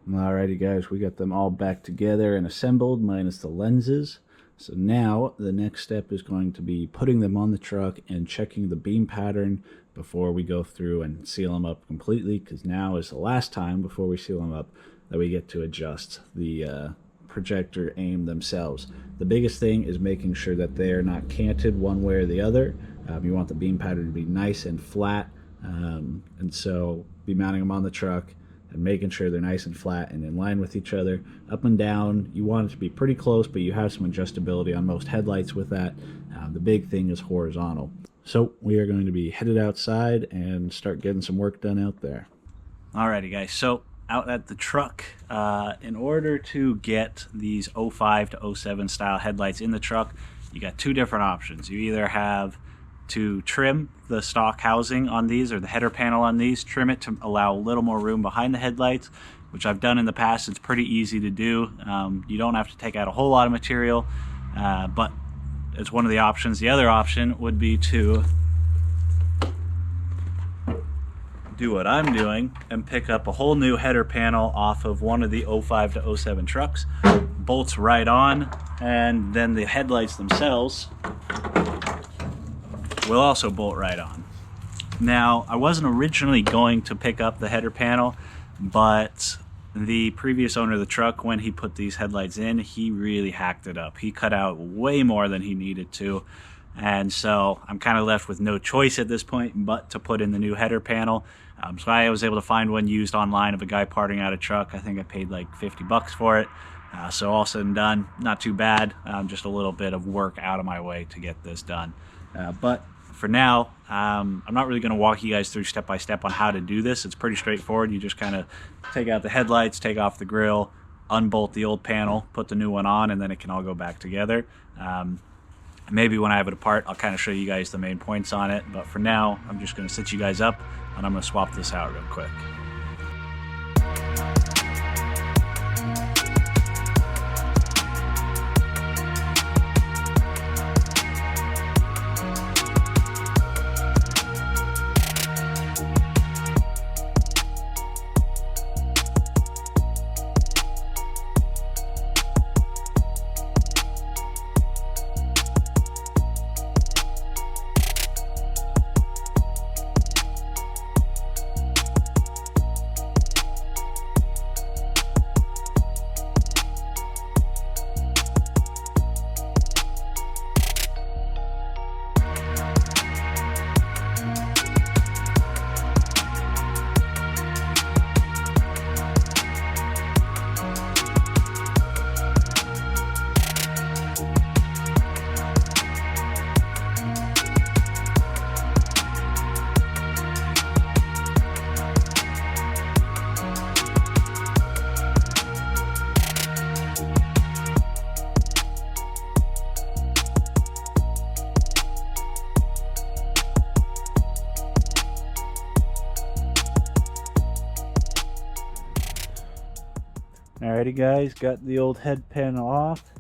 Alrighty guys, we got them all back together and assembled minus the lenses. So now the next step is going to be putting them on the truck and checking the beam pattern before we go through and seal them up completely, because now is the last time before we seal them up that we get to adjust the projector aim themselves. The biggest thing is making sure that they're not canted one way or the other. You want the beam pattern to be nice and flat, and so be mounting them on the truck and making sure they're nice and flat and in line with each other. Up and down, you want it to be pretty close, but you have some adjustability on most headlights with that. The big thing is horizontal. So we are going to be headed outside and start getting some work done out there. Alrighty guys, so out at the truck, in order to get these 05 to 07 style headlights in the truck, you got two different options. You either have to trim the stock housing on these, or the header panel on these, trim it to allow a little more room behind the headlights, which I've done in the past. It's pretty easy to do. You don't have to take out a whole lot of material, but it's one of the options. The other option would be to do what I'm doing and pick up a whole new header panel off of one of the 05 to 07 trucks, bolts right on, and then the headlights themselves will also bolt right on. Now, I wasn't originally going to pick up the header panel, but the previous owner of the truck, when he put these headlights in, he really hacked it up. He cut out way more than he needed to, and so I'm kind of left with no choice at this point but to put in the new header panel. So I was able to find one used online of a guy parting out a truck. I think I paid like 50 bucks for it. So all said and done, not too bad. Just a little bit of work out of my way to get this done. But for now, I'm not really going to walk you guys through step by step on how to do this. It's pretty straightforward. You just kind of take out the headlights, take off the grill, unbolt the old panel, put the new one on, and then it can all go back together. Maybe when I have it apart, I'll kind of show you guys the main points on it. But for now, I'm just going to sit you guys up, and I'm going to swap this out real quick. Alrighty guys, got the old head panel off.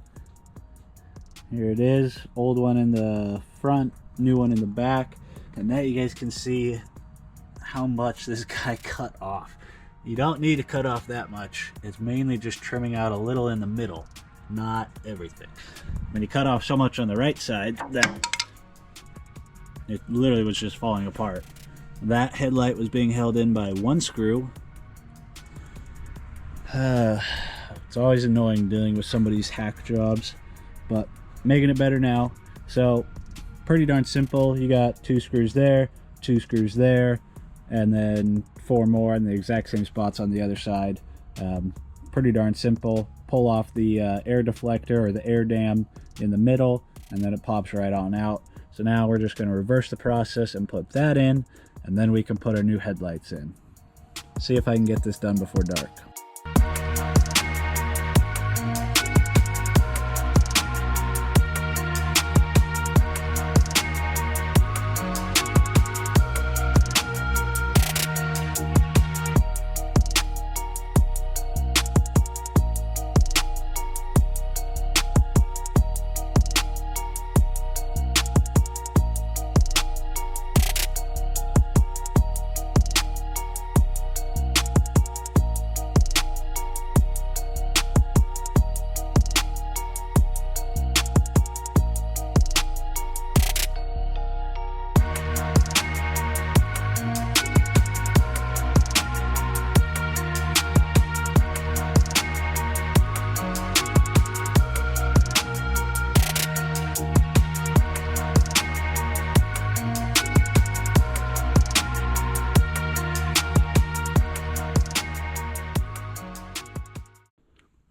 Here it is, old one in the front, new one in the back. And now you guys can see how much this guy cut off. You don't need to cut off that much. It's mainly just trimming out a little in the middle, not everything. When you cut off so much on the right side that it literally was just falling apart. That headlight was being held in by one screw. It's always annoying dealing with somebody's hack jobs, but making it better now. So pretty darn simple. You got two screws there, and then four more in the exact same spots on the other side. Pretty darn simple. Pull off the air deflector or the air dam in the middle, and then it pops right on out. So now we're just going to reverse the process and put that in, and then we can put our new headlights in. See if I can get this done before dark.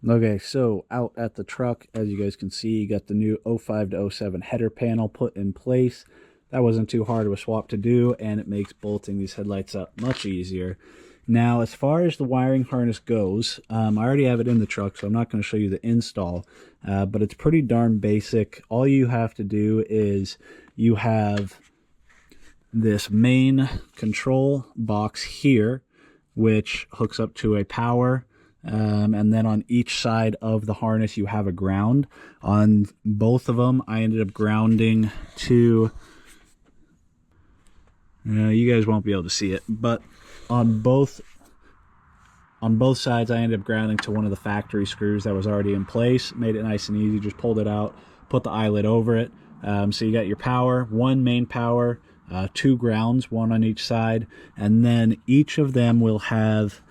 Okay, so out at the truck, as you guys can see, you got the new 05 to 07 header panel put in place. That wasn't too hard of a swap to do, and it makes bolting these headlights up much easier. Now, as far as the wiring harness goes, I already have it in the truck, so I'm not going to show you the install, but it's pretty darn basic. All you have to do is you have this main control box here, which hooks up to a power, and then on each side of the harness you have a ground. On both of them I ended up grounding to, you guys won't be able to see it, but on both sides I ended up grounding to one of the factory screws that was already in place. Made it nice and easy, just pulled it out, put the eyelet over it. So you got your power, one main power, two grounds, one on each side, and then each of them will have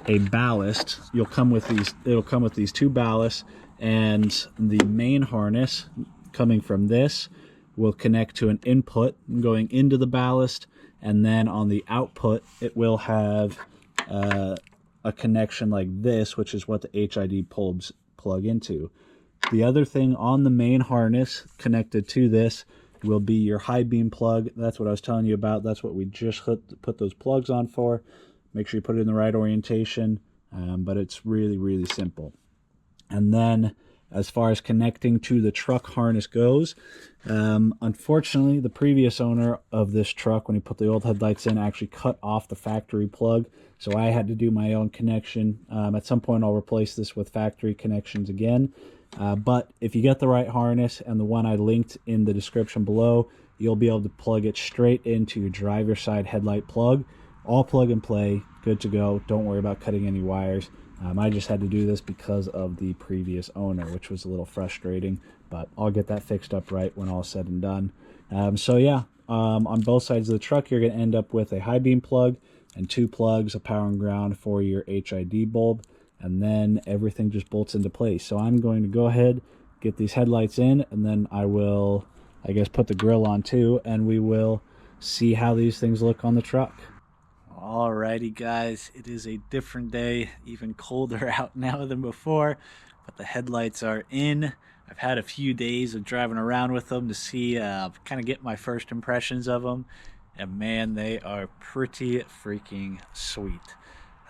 a ballast. It'll come with these two ballasts, and the main harness coming from this will connect to an input going into the ballast, and then on the output it will have a connection like this, which is what the HID bulbs plug into. The other thing on the main harness connected to this will be your high beam plug. That's what I was telling you about. That's what we just put those plugs on for. Make sure you put it in the right orientation, but it's really, really simple. And then as far as connecting to the truck harness goes, unfortunately, the previous owner of this truck, when he put the old headlights in, actually cut off the factory plug. So I had to do my own connection. At some point, I'll replace this with factory connections again. But if you get the right harness and the one I linked in the description below, you'll be able to plug it straight into your driver's side headlight plug. All plug and play, good to go. Don't worry about cutting any wires. I just had to do this because of the previous owner, which was a little frustrating, but I'll get that fixed up right when all said and done. So yeah, on both sides of the truck, you're going to end up with a high beam plug and two plugs, a power and ground for your HID bulb, and then everything just bolts into place. So I'm going to go ahead, get these headlights in, and then I will, I guess, put the grill on too, and we will see how these things look on the truck. Alrighty guys, it is a different day, even colder out now than before, but the headlights are in. I've had a few days of driving around with them to see, kind of get my first impressions of them, and man, they are pretty freaking sweet.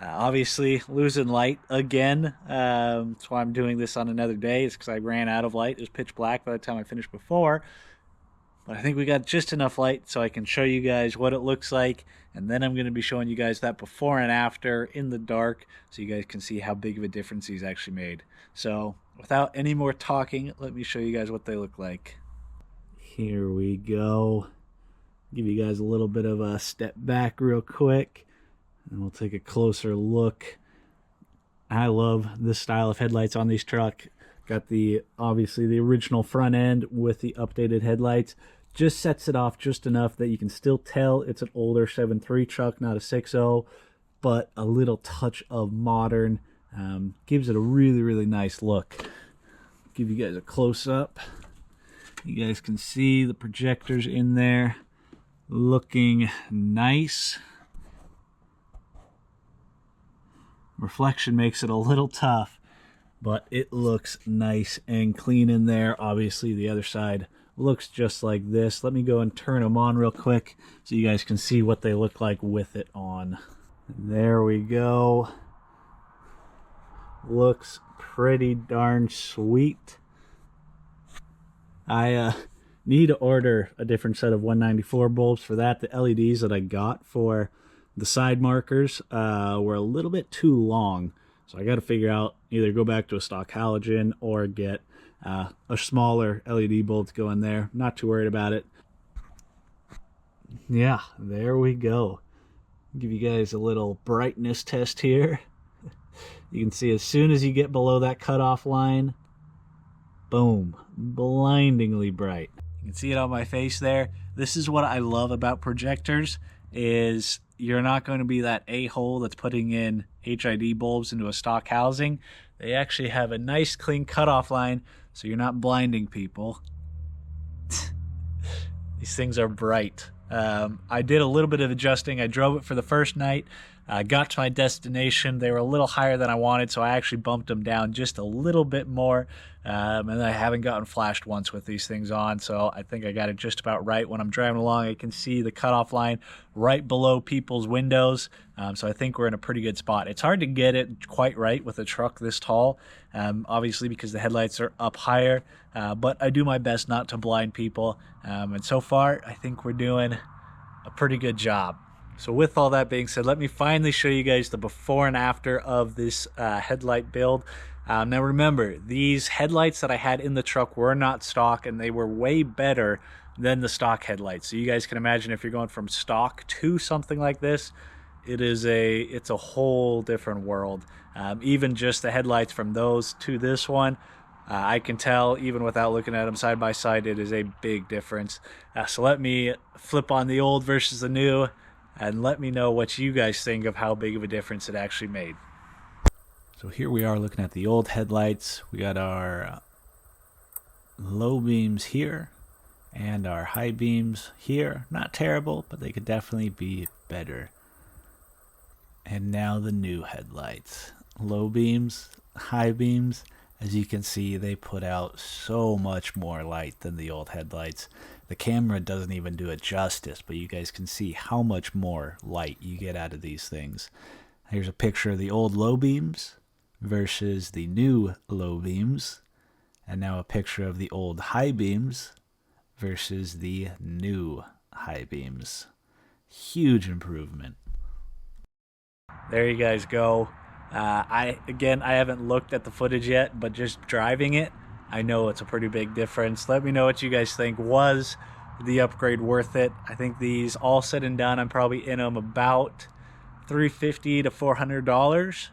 Obviously losing light again, that's why I'm doing this on another day. It's because I ran out of light. It was pitch black by the time I finished before. But I think we got just enough light so I can show you guys what it looks like, and then I'm going to be showing you guys that before and after in the dark so you guys can see how big of a difference these actually made. So without any more talking, let me show you guys what they look like. Here we go. Give you guys a little bit of a step back real quick, and we'll take a closer look. I love this style of headlights on these trucks. Got the, obviously, the original front end with the updated headlights. Just sets it off just enough that you can still tell it's an older 7.3 truck, not a 6.0, but a little touch of modern. Gives it a really, really nice look. Give you guys a close-up. You guys can see the projectors in there looking nice. Reflection makes it a little tough, but it looks nice and clean in there. Obviously, the other side looks just like this. Let me go and turn them on real quick so you guys can see what they look like with it on. There we go. Looks pretty darn sweet. I need to order a different set of 194 bulbs for that. The LEDs that I got for the side markers were a little bit too long. So I got to figure out, either go back to a stock halogen or get a smaller LED bulb to go in there. Not too worried about it. Yeah, there we go. Give you guys a little brightness test here. You can see as soon as you get below that cutoff line, boom, blindingly bright. You can see it on my face there. This is what I love about projectors, is you're not going to be that a-hole that's putting in HID bulbs into a stock housing. They actually have a nice clean cutoff line, so you're not blinding people. These things are bright. I did a little bit of adjusting. I drove it for the first night. Got to my destination. They were a little higher than I wanted, so I actually bumped them down just a little bit more. And I haven't gotten flashed once with these things on, so I think I got it just about right. When I'm driving along, I can see the cutoff line right below people's windows, so I think we're in a pretty good spot. It's hard to get it quite right with a truck this tall, obviously because the headlights are up higher, but I do my best not to blind people, and so far I think we're doing a pretty good job. So with all that being said, let me finally show you guys the before and after of this headlight build. Now remember, these headlights that I had in the truck were not stock, and they were way better than the stock headlights. So you guys can imagine if you're going from stock to something like this, it's a whole different world. Even just the headlights from those to this one, I can tell even without looking at them side by side, it is a big difference. So let me flip on the old versus the new, and let me know what you guys think of how big of a difference it actually made. So here we are looking at the old headlights. We got our low beams here and our high beams here. Not terrible, but they could definitely be better. And now the new headlights. Low beams, high beams. As you can see, they put out so much more light than the old headlights. The camera doesn't even do it justice, but you guys can see how much more light you get out of these things. Here's a picture of the old low beams versus the new low beams. And now a picture of the old high beams versus the new high beams. Huge improvement. There you guys go. I haven't looked at the footage yet, but just driving it, I know it's a pretty big difference. Let me know what you guys think. Was the upgrade worth it? I think these all said and done, I'm probably in them about $350 to $400.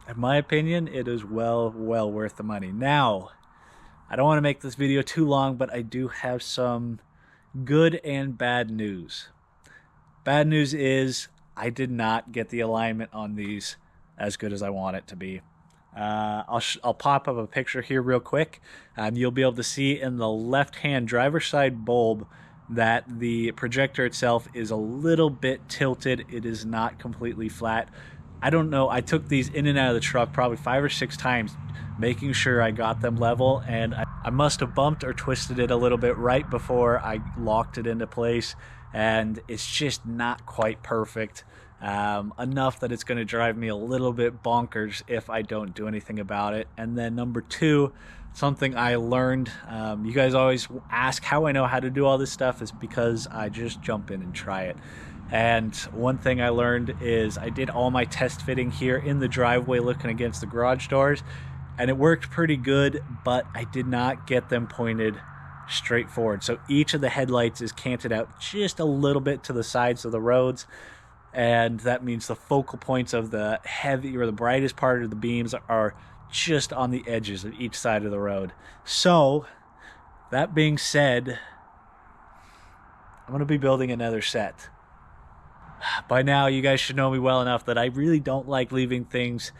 In my opinion, it is well worth the money. Now, I don't want to make this video too long, but I do have some good and bad news. Bad news is I did not get the alignment on these as good as I want it to be. I'll pop up a picture here real quick. You'll be able to see in the left-hand driver's side bulb that the projector itself is a little bit tilted. It is not completely flat. I don't know. I took these in and out of the truck probably 5 or 6 times, making sure I got them level, and I must have bumped or twisted it a little bit right before I locked it into place, and it's just not quite perfect. Enough that it's going to drive me a little bit bonkers if I don't do anything about it. And then number 2, something I learned, you guys always ask how I know how to do all this stuff, is because I just jump in and try it. And one thing I learned is I did all my test fitting here in the driveway looking against the garage doors, and it worked pretty good, but I did not get them pointed straight forward. So each of the headlights is canted out just a little bit to the sides of the roads, and that means the focal points of the heavy or the brightest part of the beams are just on the edges of each side of the road. So that being said, I'm going to be building another set. By now you guys should know me well enough that I really don't like leaving things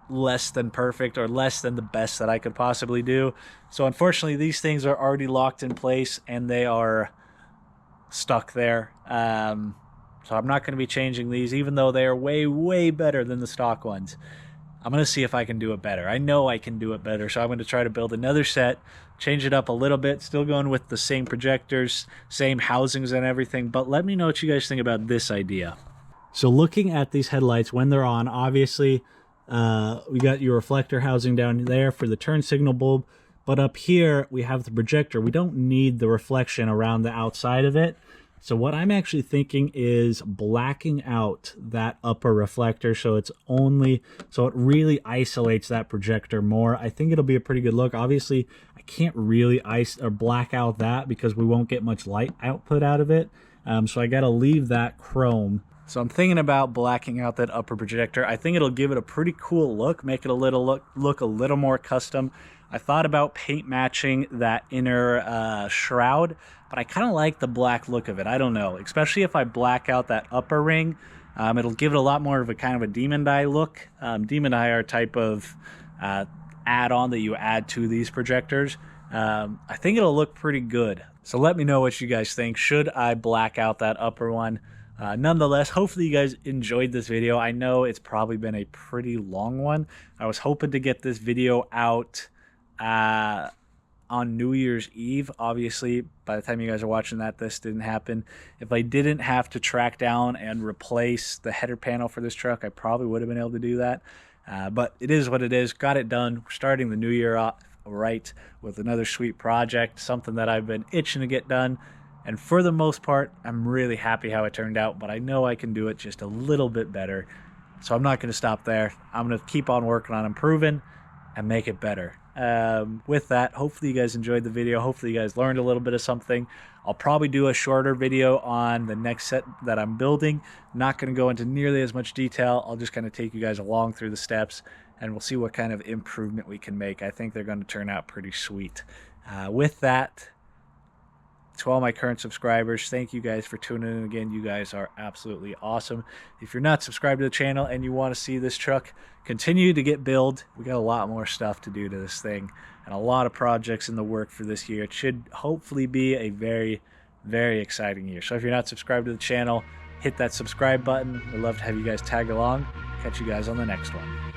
less than perfect or less than the best that I could possibly do. So unfortunately these things are already locked in place and they are stuck there. So I'm not going to be changing these, even though they are way better than the stock ones. I'm going to see if I can do it better. I know I can do it better, so I'm going to try to build another set, change it up a little bit, still going with the same projectors, same housings and everything, but let me know what you guys think about this idea. So looking at these headlights when they're on, obviously we got your reflector housing down there for the turn signal bulb, but up here we have the projector. We don't need the reflection around the outside of it. So what I'm actually thinking is blacking out that upper reflector so it really isolates that projector more. I think it'll be a pretty good look. Obviously, I can't really black out that because we won't get much light output out of it. So I got to leave that chrome. So I'm thinking about blacking out that upper projector. I think it'll give it a pretty cool look, make it look a little more custom. I thought about paint matching that inner shroud, but I kind of like the black look of it. I don't know, especially if I black out that upper ring. It'll give it a lot more of a kind of a demon eye look. Demon eye are a type of add-on that you add to these projectors. I think it'll look pretty good. So let me know what you guys think. Should I black out that upper one? Nonetheless, hopefully you guys enjoyed this video. I know it's probably been a pretty long one. I was hoping to get this video out on New Year's Eve. Obviously, by the time you guys are watching that, this didn't happen. If I didn't have to track down and replace the header panel for this truck, I probably would have been able to do that. But it is what it is. Got it done. We're starting the new year off right with another sweet project, something that I've been itching to get done. And for the most part, I'm really happy how it turned out, but I know I can do it just a little bit better. So I'm not going to stop there. I'm going to keep on working on improving and make it better. With that, hopefully you guys enjoyed the video. Hopefully you guys learned a little bit of something. I'll probably do a shorter video on the next set that I'm building. Not going to go into nearly as much detail. I'll just kind of take you guys along through the steps, and we'll see what kind of improvement we can make. I think they're going to turn out pretty sweet. With that, to all my current subscribers, thank you guys for tuning in again. You guys are absolutely awesome. If you're not subscribed to the channel and you want to see this truck continue to get built, we got a lot more stuff to do to this thing and a lot of projects in the work for this year. It should hopefully be a very, very exciting year. So if you're not subscribed to the channel, hit that subscribe button. We'd love to have you guys tag along. Catch you guys on the next one.